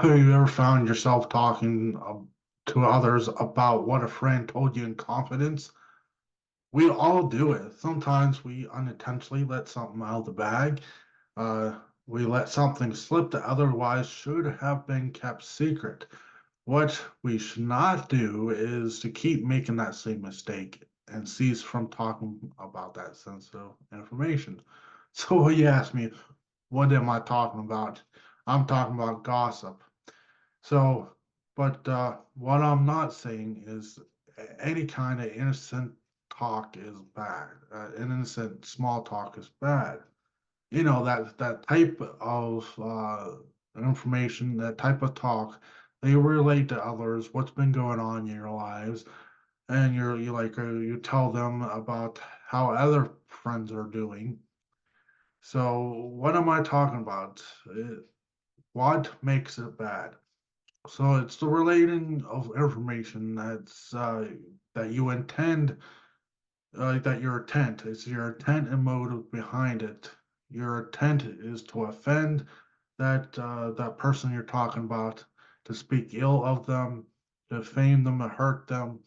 Have you ever found yourself talking to others about what a friend told you in confidence? We all do it. Sometimes we unintentionally let something out of the bag. We let something slip that otherwise should have been kept secret. What we should not do is to keep making that same mistake and cease from talking about that sensitive information. So you ask me, what am I talking about? I'm talking about gossip. So, but what I'm not saying is any kind of innocent talk is bad. Innocent small talk is bad. You know that type of information, that type of talk, they relate to others, what's been going on in your lives, and you tell them about how other friends are doing. So, what am I talking about? What makes it bad? So it's the relating of information that you intend, that your intent is your intent and motive behind it. Your intent is to offend that person you're talking about, to speak ill of them, to defame them, to hurt them.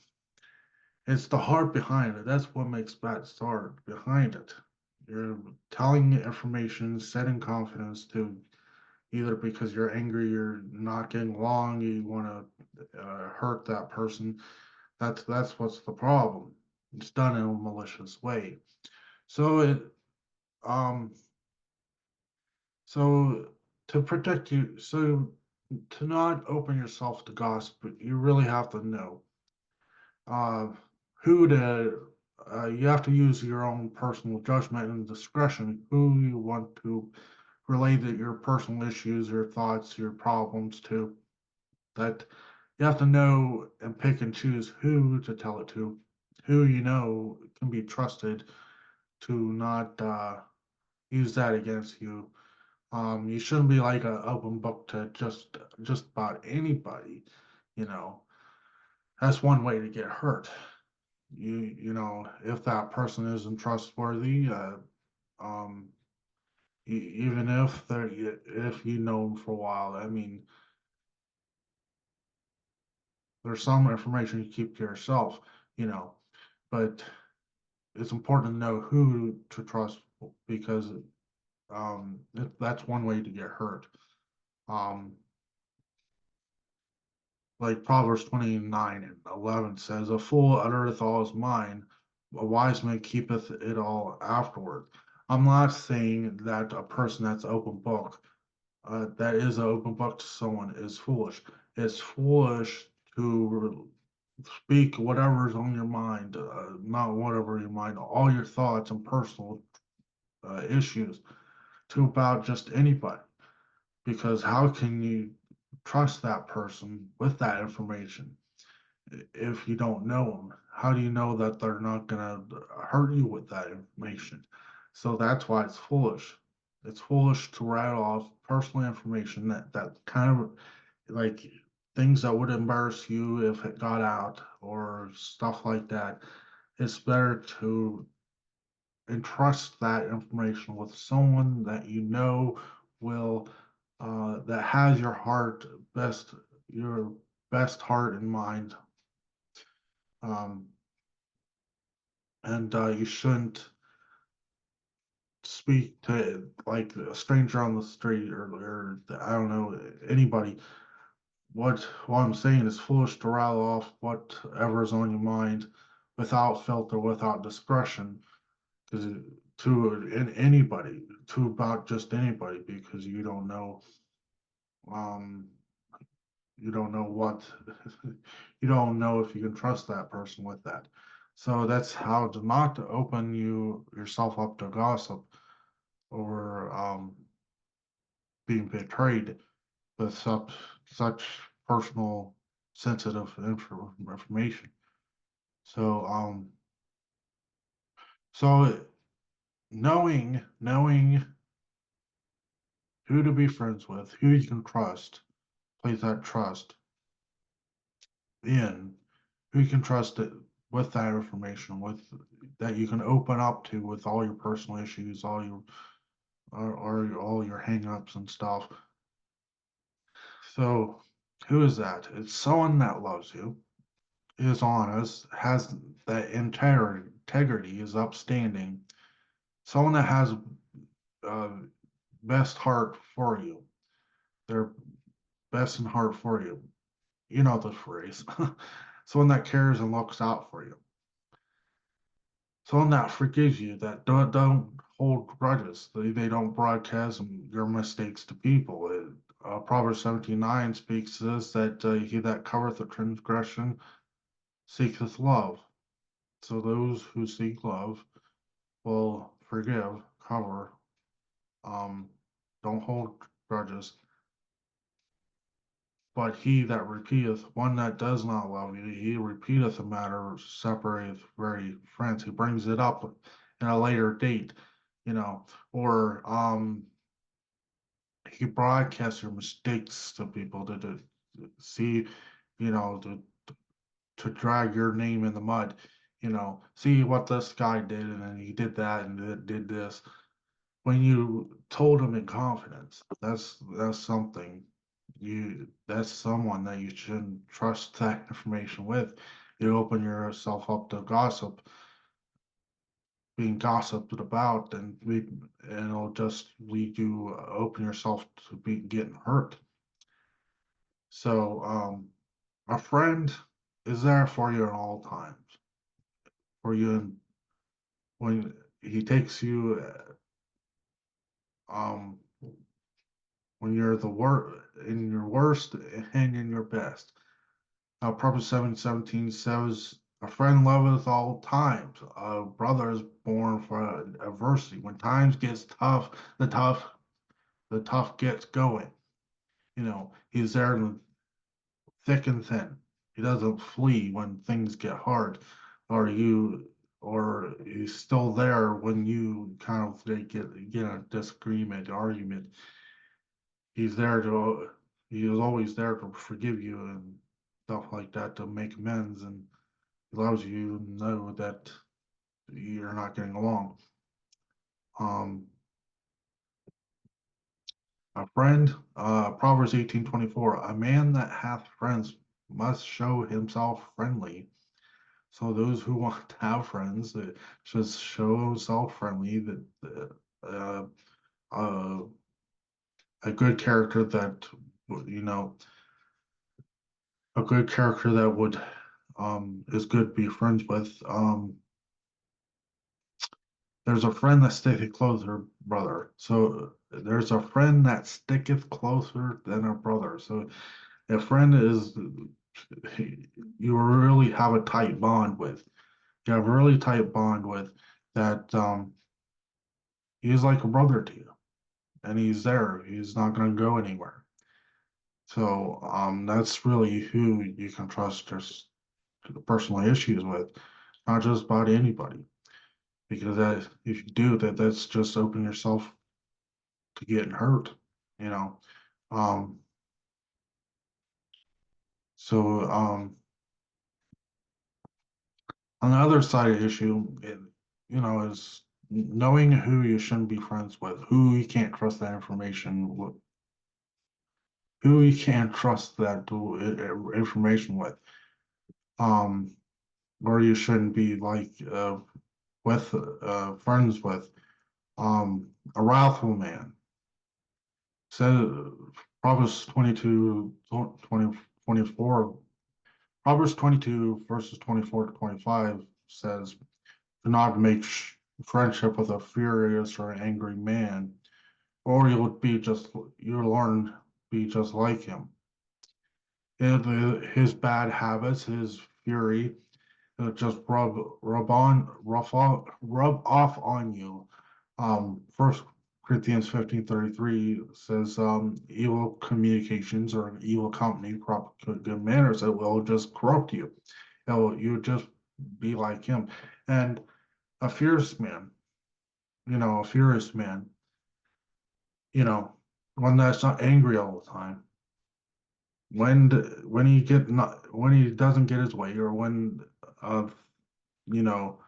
It's the heart behind it. That's what makes bad start behind it. You're telling information, setting confidence to either because you're angry, you're not getting along, you want to hurt that person. That's what's the problem. It's done in a malicious way. So it um so to protect you, so to not open yourself to gossip, you really have to know uh who to you have to use your own personal judgment and discretion who you want to relate your personal issues, your thoughts, your problems to. That you have to know and pick and choose who to tell it to, who you know can be trusted to not use that against you. You shouldn't be like an open book to just about anybody. You know, that's one way to get hurt. You know, if that person isn't trustworthy, um, even if if you know them for a while, I mean, there's some information you keep to yourself. You know, but it's important to know who to trust because that's one way to get hurt. Um, like Proverbs 29:11 says, "A fool uttereth all his mind, a wise man keepeth it all afterward." I'm not saying that a person that's open book, that is an open book to someone, is foolish. It's foolish to speak whatever's on your mind, not whatever your mind, all your thoughts and personal issues to about just anybody because how can you trust that person with that information if you don't know them? How do you know that they're not going to hurt you with that information? So that's why it's foolish. It's foolish to rattle off personal information that kind of like things that would embarrass you if it got out or stuff like that. It's better to entrust that information with someone that you know will that has your best heart in mind, um, and you shouldn't speak to like a stranger on the street or I don't know anybody. What I'm saying is foolish to rattle off whatever is on your mind without filter, without discretion, because anybody, to about just anybody, because um, you don't know what, you don't know if you can trust that person with that. So that's how to not to open yourself up to gossip or being betrayed with such personal, sensitive information. So so knowing who to be friends with, who you can trust, place that trust in, who you can trust it with that information, with that you can open up to with all your personal issues, all your or all your hangups and stuff. So who is that? It's someone that loves you, is honest, has that integrity, is upstanding, someone that has uh, best heart for you. Their best in heart for you. You know the phrase. Someone that cares and looks out for you. Someone that forgives you, that don't hold grudges. They don't broadcast your mistakes to people. Proverbs 17:9 speaks to this, that he that covereth a transgression seeketh love. So those who seek love will forgive, cover, um, don't hold grudges. But he that repeateth, one that does not love you, he repeateth a matter, separateth very friends. He brings it up in a later date, you know, or he broadcasts your mistakes to people to see, you know, to drag your name in the mud, you know, see what this guy did, and then he did that and did this. When you told him in confidence, that's something, that's someone that you shouldn't trust that information with. You open yourself up to gossip, being gossiped about, and it'll just lead you, open yourself to be getting hurt. So a friend is there for you at all times, for you when he takes you, um when you're the worst, in your worst and in your best. Proverbs 7:17 says, "A friend loveth all times. A brother is born for adversity. When times gets tough, the tough gets going. You know, he's there in thick and thin. He doesn't flee when things get hard, or he's still there when you kind of get a disagreement, argument. He's there to he is always there to forgive you and stuff like that, to make amends, and he loves you and know that you're not getting along. Um, a friend, Proverbs 18:24, a man that hath friends must show himself friendly. So those who want to have friends, should show himself friendly, that uh, a good character that, you know, a good character that would, is good to be friends with. There's a friend that sticketh closer, brother. So there's a friend that sticketh closer than a brother. So a friend is, you really have a tight bond with. You have a really tight bond with, that he's like a brother to you, and he's there. He's not going to go anywhere. So that's really who you can trust just personal issues with, not just about anybody. Because that, if you do that, that's just open yourself to getting hurt, you know. Um, so on the other side of the issue, is knowing who you shouldn't be friends with, who you can't trust that information, who you can't trust that information with, um, or you shouldn't be like, with friends with. A wrathful man. So Proverbs 24. Proverbs 22 verses 24 to 25 says, "Do not make friendship with a furious or angry man, or you'll learn be just like him. His bad habits, his fury, just rub off on you." First Corinthians 15:33 says, evil communications or evil company, corrupt good manners, it will just corrupt you. You just be like him. And a fierce man, a furious man, you know, one that's not angry all the time. When he doesn't get his way, or uh you know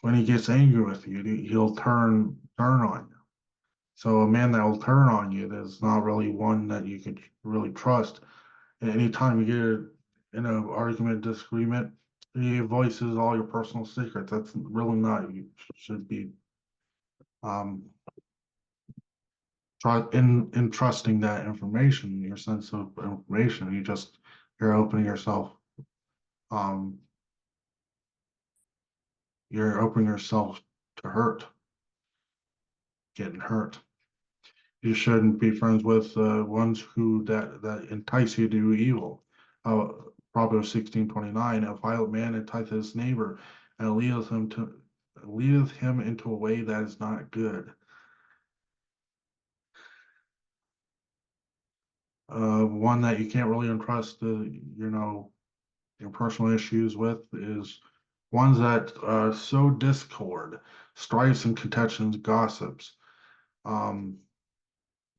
when he gets angry with you, he'll turn on you. So a man that will turn on you is not really one that you could really trust. And anytime you get in an argument, disagreement, he voices all your personal secrets. That's really not, you should be um try in trusting that information, your sense of information. You're opening yourself, um you're opening yourself to getting hurt. You shouldn't be friends with ones who that entice you to do evil. Uh, Proverbs 16:29, a violent man enticeth his neighbor and leadeth him into a way that is not good. One that you can't really entrust your personal issues with is ones that sow discord, strifes and contentions, gossips. Um,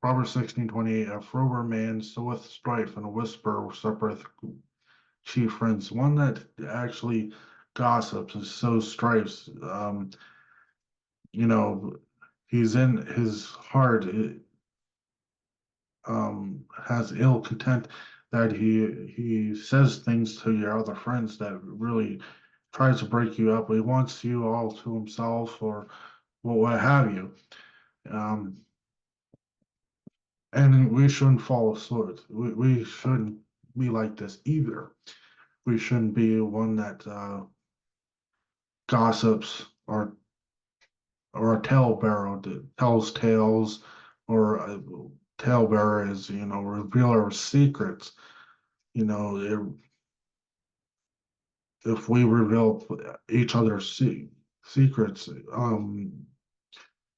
Proverbs 16:28, a froward man soweth strife, and a whisperer separate chief friends. One that actually gossips and sows strifes. You know, he's in his heart, has ill content that he says things to your other friends that really tries to break you up. He wants you all to himself or what have you. Um, and we shouldn't follow suit. We shouldn't be like this either. We shouldn't be one that gossips or a talebearer that tells tales, or a talebearer is, revealer of secrets. You know, if we reveal each other's secrets,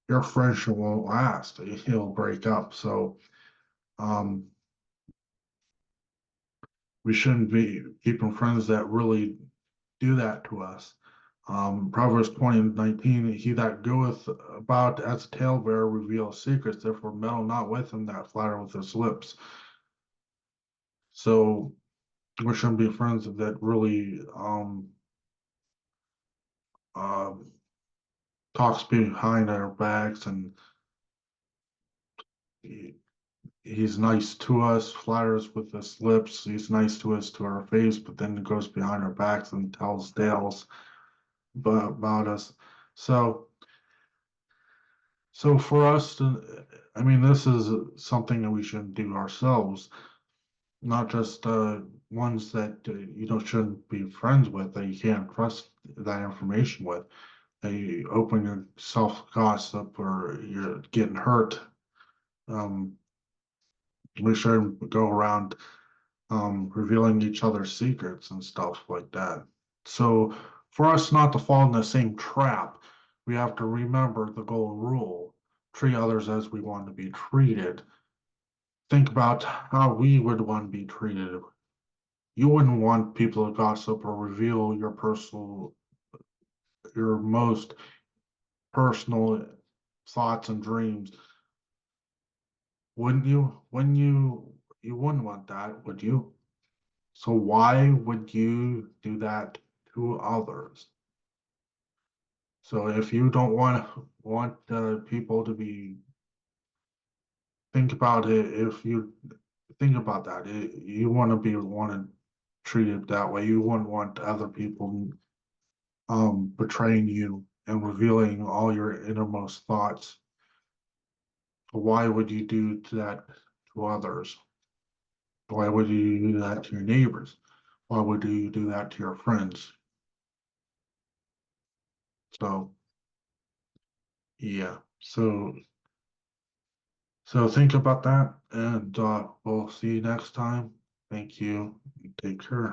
your friendship won't last. It'll break up. So, um, we shouldn't be keeping friends that really do that to us. Proverbs 20:19, he that goeth about as a talebearer reveals secrets, therefore meddle not with him that flatter with his lips. So we shouldn't be friends that really uh, talks behind our backs, and he, he's nice to us, flatters with his lips, he's nice to us to our face, but then goes behind our backs and tells tales about us. So So for us to, I mean, this is something that we should do ourselves, not just ones that shouldn't be friends with, that you can't trust that information with. That you open yourself gossip or you're getting hurt. Um, we shouldn't go around revealing each other's secrets and stuff like that. So for us not to fall in the same trap, we have to remember the golden rule: treat others as we want to be treated. Think about how we would want to be treated. You wouldn't want people to gossip or reveal your most personal thoughts and dreams, wouldn't you? You wouldn't want that, would you? So why would you do that to others? So if you don't want people to be think about it, if you think about that, you want to be wanted treated that way. You wouldn't want other people betraying you and revealing all your innermost thoughts. Why would you do that to others? Why would you do that to your neighbors? Why would you do that to your friends? So yeah, so think about that, and we'll see you next time. Thank you. Take care.